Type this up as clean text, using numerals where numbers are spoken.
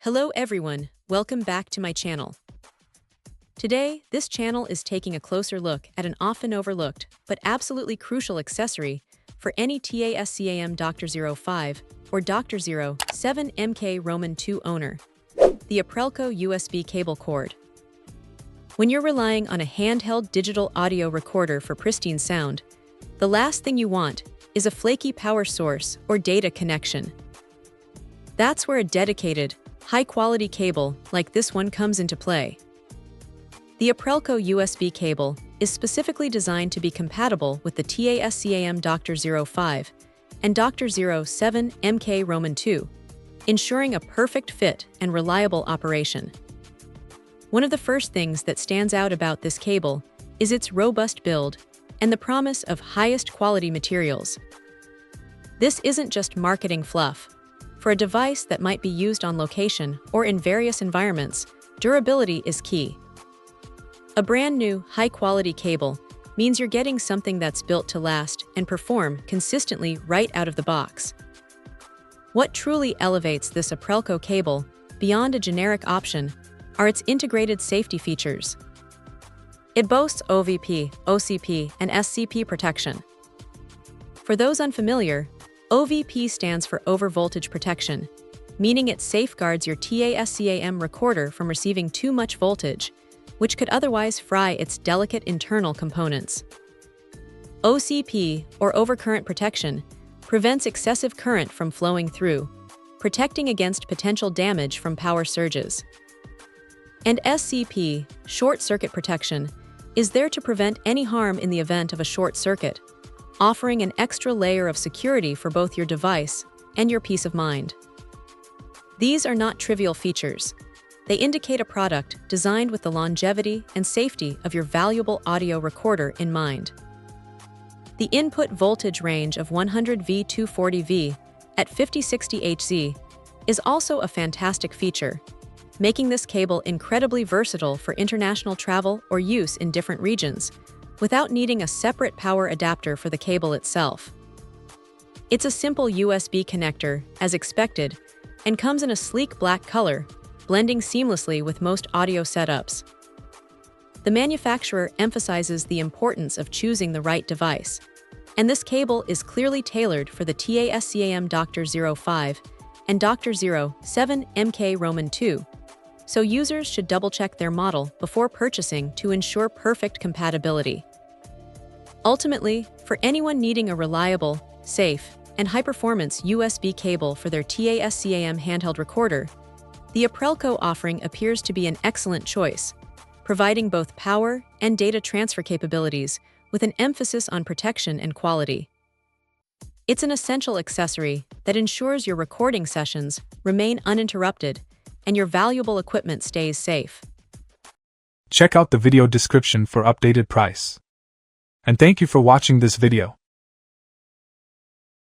Hello everyone, welcome back to my channel. Today, this channel is taking a closer look at an often overlooked but absolutely crucial accessory for any TASCAM DR-05 or DR-07 mkII owner, the Aprelco USB cable cord. When you're relying on a handheld digital audio recorder for pristine sound, the last thing you want is a flaky power source or data connection. That's where a dedicated, high-quality cable like this one comes into play. The Aprelco USB cable is specifically designed to be compatible with the TASCAM DR-05 and DR-07 mkII, ensuring a perfect fit and reliable operation. One of the first things that stands out about this cable is its robust build and the promise of highest quality materials. This isn't just marketing fluff. For a device that might be used on location or in various environments, durability is key. A brand new, high-quality cable means you're getting something that's built to last and perform consistently right out of the box. What truly elevates this Aprelco cable beyond a generic option are its integrated safety features. It boasts OVP, OCP, and SCP protection. For those unfamiliar, OVP stands for Overvoltage Protection, meaning it safeguards your TASCAM recorder from receiving too much voltage, which could otherwise fry its delicate internal components. OCP, or Overcurrent Protection, prevents excessive current from flowing through, protecting against potential damage from power surges. And SCP, Short Circuit Protection, is there to prevent any harm in the event of a short circuit, offering an extra layer of security for both your device and your peace of mind. These are not trivial features. They indicate a product designed with the longevity and safety of your valuable audio recorder in mind. The input voltage range of 100V to 240V at 5060 Hz is also a fantastic feature, making this cable incredibly versatile for international travel or use in different regions, without needing a separate power adapter for the cable itself. It's a simple USB connector, as expected, and comes in a sleek black color, blending seamlessly with most audio setups. The manufacturer emphasizes the importance of choosing the right device, and this cable is clearly tailored for the TASCAM DR-05 and DR-07 mkII, so users should double-check their model before purchasing to ensure perfect compatibility. Ultimately, for anyone needing a reliable, safe, and high-performance USB cable for their TASCAM handheld recorder, the Aprelco offering appears to be an excellent choice, providing both power and data transfer capabilities with an emphasis on protection and quality. It's an essential accessory that ensures your recording sessions remain uninterrupted and your valuable equipment stays safe. Check out the video description for updated price. And thank you for watching this video.